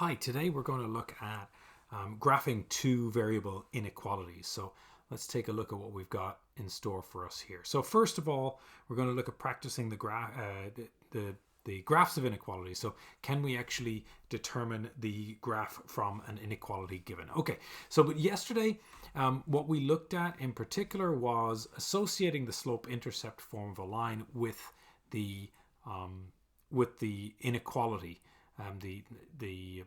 Hi, today we're going to look at graphing two variable inequalities. So let's take a look at what we've got in store for us here. So first of all, we're going to look at practicing the graphs of inequalities. So can we actually determine the graph from an inequality given? Okay, so but yesterday what we looked at in particular was associating the slope-intercept form of a line with the inequality, the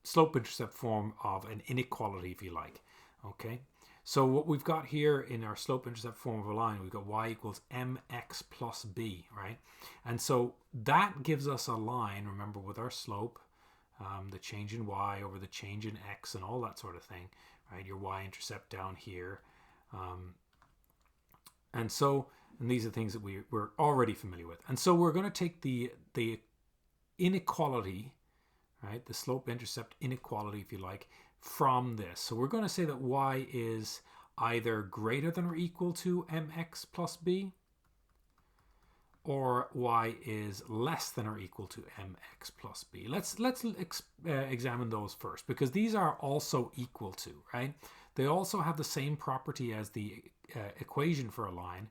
slope-intercept form of an inequality, if you like. Okay, so what we've got here in our slope-intercept form of a line, we've got y equals mx plus b, right? And so that gives us a line, remember, with our slope, the change in y over the change in x and all that sort of thing, right? Your y-intercept down here. And these are things that we're already familiar with. And so we're going to take the inequality, right, the slope-intercept inequality, if you like, from this. So we're going to say that y is either greater than or equal to mx plus b, or y is less than or equal to mx plus b. Let's examine those first, because these are also equal to, right? They also have the same property as the equation for a line,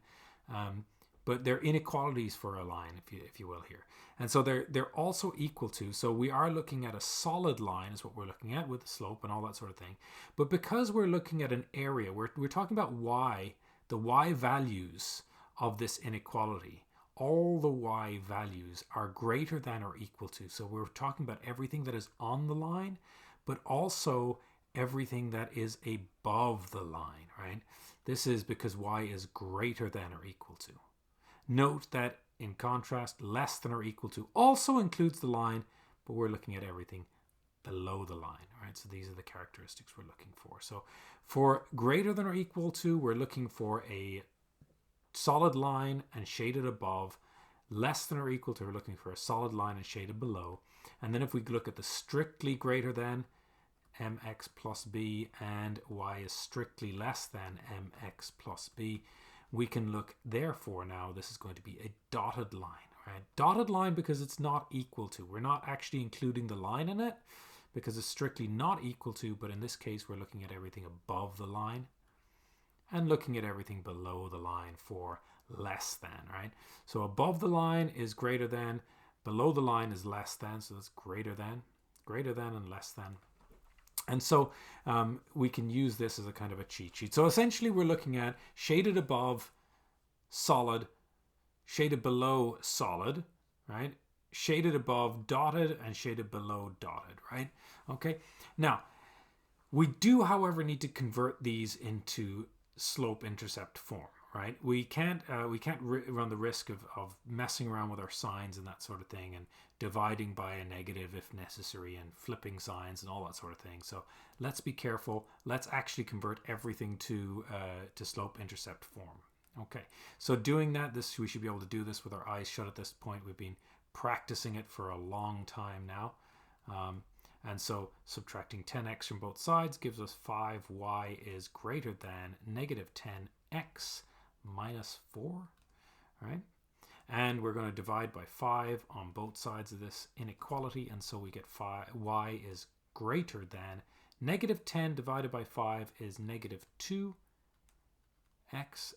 but they're inequalities for a line, if you will, here. And so they're also equal to, so we are looking at a solid line is what we're looking at with the slope and all that sort of thing. But because we're looking at an area, we're talking about y, the y values of this inequality, all the y values are greater than or equal to. So we're talking about everything that is on the line, but also everything that is above the line, right? This is because y is greater than or equal to. Note that, in contrast, less than or equal to also includes the line, but we're looking at everything below the line, right? So these are the characteristics we're looking for. So for greater than or equal to, we're looking for a solid line and shaded above. Less than or equal to, we're looking for a solid line and shaded below. And then if we look at the strictly greater than, mx plus b, and y is strictly less than mx plus b, we can look, therefore, now this is going to be a dotted line, right? Dotted line because it's not equal to. We're not actually including the line in it because it's strictly not equal to, but in this case, we're looking at everything above the line and looking at everything below the line for less than, right? So above the line is greater than, below the line is less than, so that's greater than, and less than. And so we can use this as a kind of a cheat sheet. So essentially we're looking at shaded above, solid, shaded below, solid, right? Shaded above, dotted, and shaded below, dotted, right? Okay. Now, we do, however, need to convert these into slope-intercept form, right? We can't run the risk of messing around with our signs and that sort of thing, and dividing by a negative if necessary, and flipping signs and all that sort of thing. So let's be careful. Let's actually convert everything to slope-intercept form. Okay, so doing that, we should be able to do this with our eyes shut at this point. We've been practicing it for a long time now. And so subtracting 10x from both sides gives us 5y is greater than negative 10x minus 4, right? And we're going to divide by 5 on both sides of this inequality, and so we get y is greater than negative 10 divided by 5 is negative 2x,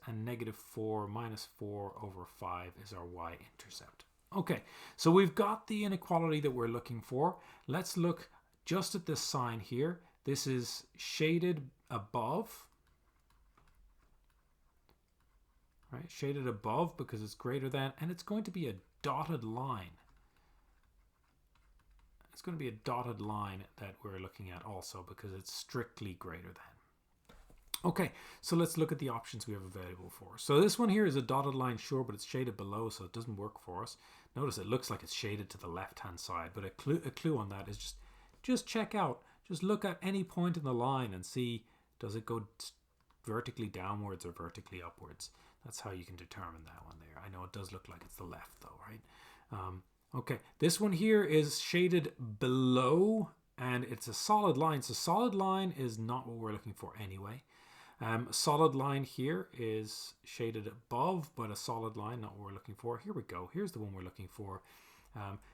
and negative 4 minus 4 over 5 is our y-intercept. Okay, so we've got the inequality that we're looking for. Let's look just at this sign here. This is shaded above, right? Shaded above because it's greater than, and it's going to be a dotted line. It's going to be a dotted line that we're looking at also because it's strictly greater than. Okay, so let's look at the options we have available for us. So this one here is a dotted line, sure, but it's shaded below, so it doesn't work for us. Notice it looks like it's shaded to the left-hand side, but a clue on that is just check out. Just look at any point in the line and see, does it go vertically downwards or vertically upwards? That's how you can determine that one there. I know it does look like it's the left though, right? Okay, this one here is shaded below and it's a solid line. So solid line is not what we're looking for anyway. Solid line here is shaded above, but a solid line, not what we're looking for. Here we go. Here's the one we're looking for.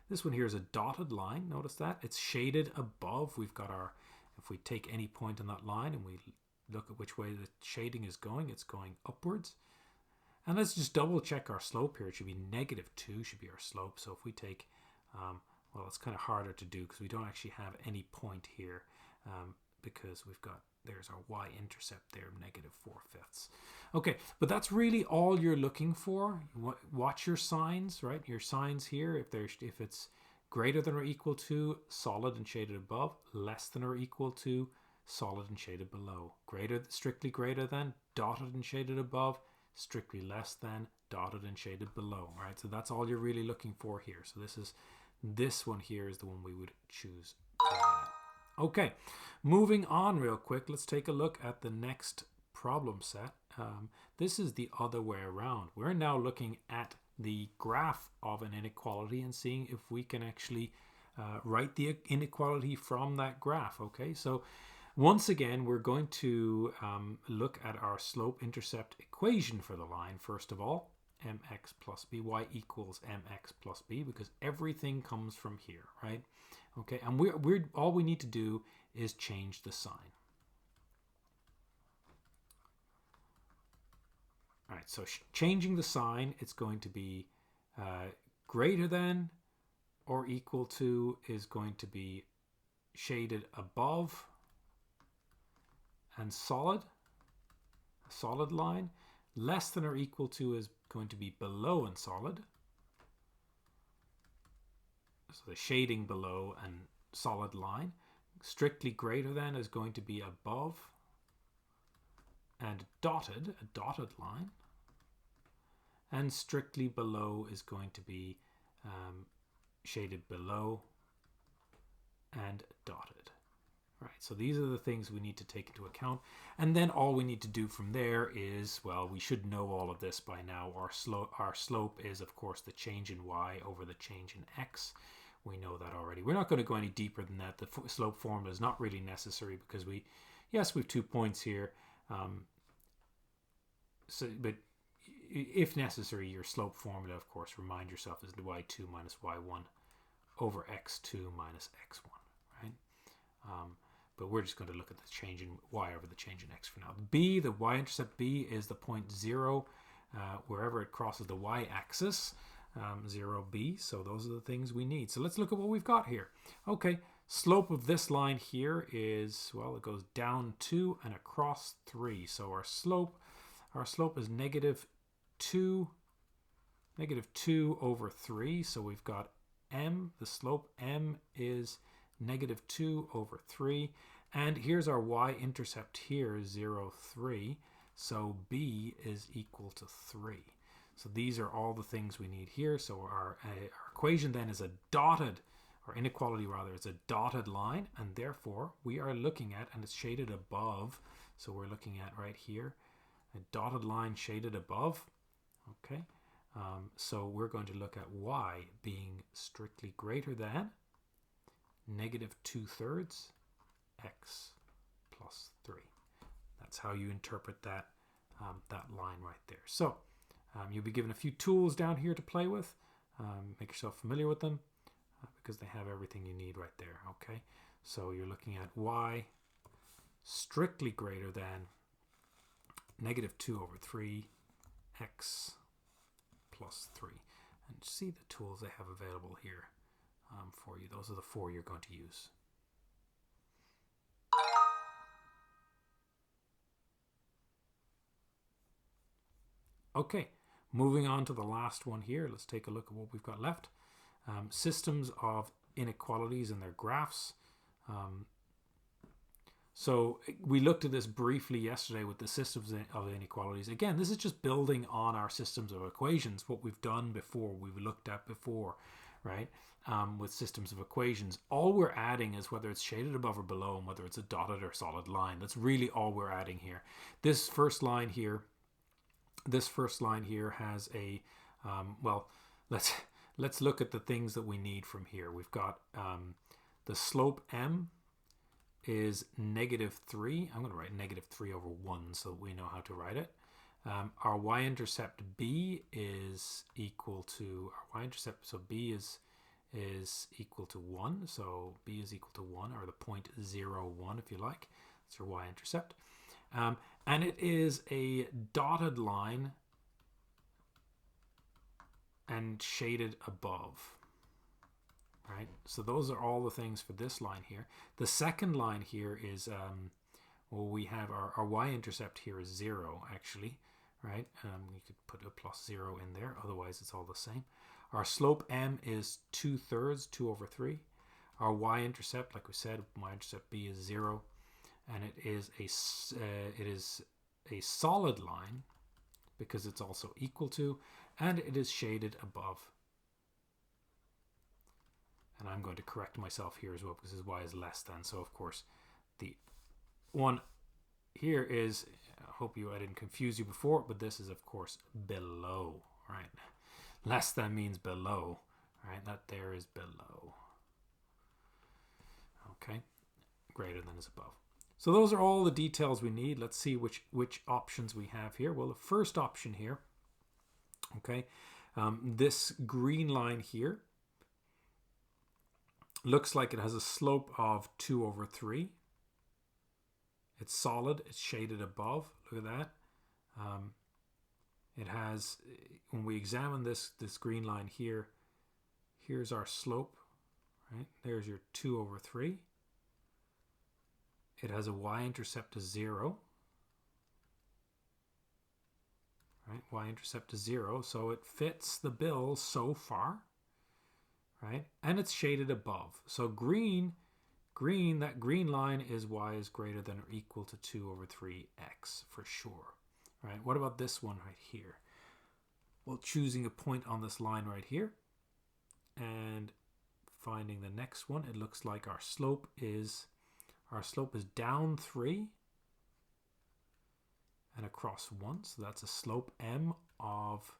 This one here is a dotted line. Notice that it's shaded above. We've got our, if we take any point on that line and we look at which way the shading is going, it's going upwards. And let's just double check our slope here. It should be -2 should be our slope. So if we take, well, it's kind of harder to do because we don't actually have any point here, because we've got, there's our y-intercept there, -4/5. Okay, but that's really all you're looking for. Watch your signs, right? Your signs here, if it's greater than or equal to, solid and shaded above, less than or equal to, solid and shaded below. Strictly greater than, dotted and shaded above, strictly less than, dotted and shaded below. All right, so that's all you're really looking for here. So this one here is the one we would choose. Okay, moving on real quick, let's take a look at the next problem set. This is the other way around. We're now looking at the graph of an inequality and seeing if we can actually write the inequality from that graph. Okay, so once again, we're going to look at our slope-intercept equation for the line, first of all, mx plus b, y equals mx plus b, because everything comes from here, right? Okay, and we're all we need to do is change the sign. All right, so changing the sign, it's going to be greater than or equal to is going to be shaded above and solid, a solid line. Less than or equal to is going to be below and solid. So the shading below and solid line. Strictly greater than is going to be above and dotted, a dotted line. And strictly below is going to be shaded below and dotted. Right, so these are the things we need to take into account. And then all we need to do from there is, well, we should know all of this by now. Our slope is, of course, the change in y over the change in x. We know that already. We're not going to go any deeper than that. The slope formula is not really necessary because we have 2 points here. But if necessary, your slope formula, of course, remind yourself, is y2 minus y1 over x2 minus x1, right? But we're just going to look at the change in y over the change in x for now. B, the y-intercept B is the point 0, wherever it crosses the y-axis, 0b. So those are the things we need. So let's look at what we've got here. Okay, slope of this line here is, well, it goes down 2 and across 3. So our slope is -2 over 3. So we've got m, the slope m is -2 over 3. And here's our y-intercept here, 0, 3. So b is equal to 3. So these are all the things we need here. So our equation then is a dotted, or inequality rather, is a dotted line. And therefore we are looking at, and it's shaded above. So we're looking at right here, a dotted line shaded above. Okay. So we're going to look at y being strictly greater than -2/3 x plus 3. That's how you interpret that, that line right there. So you'll be given a few tools down here to play with. Make yourself familiar with them because they have everything you need right there. Okay, so you're looking at y strictly greater than -2 over 3 x plus 3. And see the tools they have available here for you. Those are the 4 you're going to use. Okay, moving on to the last one here. Let's take a look at what we've got left. Systems of inequalities and their graphs. So we looked at this briefly yesterday with the systems of inequalities. Again, this is just building on our systems of equations, what we've done before, we've looked at before, right? With systems of equations. All we're adding is whether it's shaded above or below and whether it's a dotted or solid line. That's really all we're adding here. This first line here has a, well, let's look at the things that we need from here. We've got the slope m is -3. I'm going to write -3 over 1 so we know how to write it. Our y-intercept b is equal to, our y-intercept, so b is is equal to 1. So b is equal to 1, or the point 0, 1 if you like. That's your y-intercept. And it is a dotted line and shaded above. Right? So those are all the things for this line here. The second line here is, well, we have our y-intercept here is 0, actually. Right? You could put a plus 0 in there, otherwise it's all the same. Our slope m is 2/3, 2 over 3. Our y-intercept, like we said, y-intercept b is 0, and it is a solid line because it's also equal to, and it is shaded above. And I'm going to correct myself here as well because this y is less than. So of course, the one here is, I didn't confuse you before, but this is of course below, right? Less than means below, right? That there is below. Okay, greater than is above. So those are all the details we need. Let's see which options we have here. Well, the first option here, okay, this green line here looks like it has a slope of 2 over 3. It's solid, it's shaded above. Look at that. It has, when we examine this green line here, here's our slope, right? There's your 2 over 3. It has a y-intercept of 0. Right? Y-intercept is 0, so it fits the bill so far, right? And it's shaded above. So green, that green line is y is greater than or equal to 2 over 3x for sure. Right? What about this one right here? Well, choosing a point on this line right here and finding the next one, it looks like our slope is down 3 and across 1. So that's a slope m of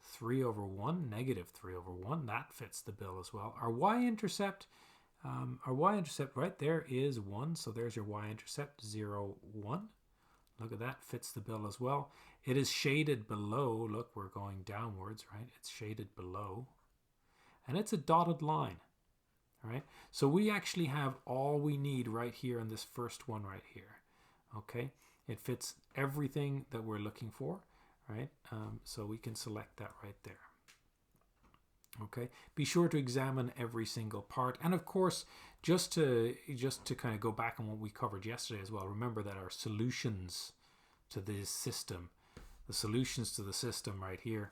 3 over 1, negative 3 over 1. That fits the bill as well. Our y-intercept right there is 1. So there's your y-intercept, 0, 1. Look at that, fits the bill as well. It is shaded below. Look, we're going downwards, right? It's shaded below. And it's a dotted line, all right? So we actually have all we need right here in this first one right here, okay? It fits everything that we're looking for, right? So we can select that right there. Okay, be sure to examine every single part, and of course, just to kind of go back on what we covered yesterday as well. Remember that our solutions to this system, the solutions to the system right here,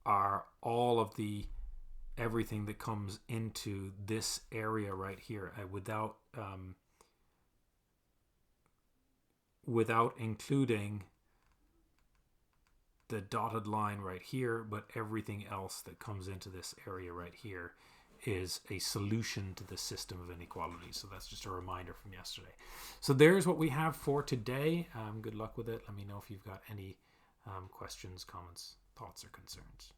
are all of the everything that comes into this area right here, without including the dotted line right here, but everything else that comes into this area right here is a solution to the system of inequalities. So that's just a reminder from yesterday. So there's what we have for today. Good luck with it. Let me know if you've got any questions, comments, thoughts, or concerns.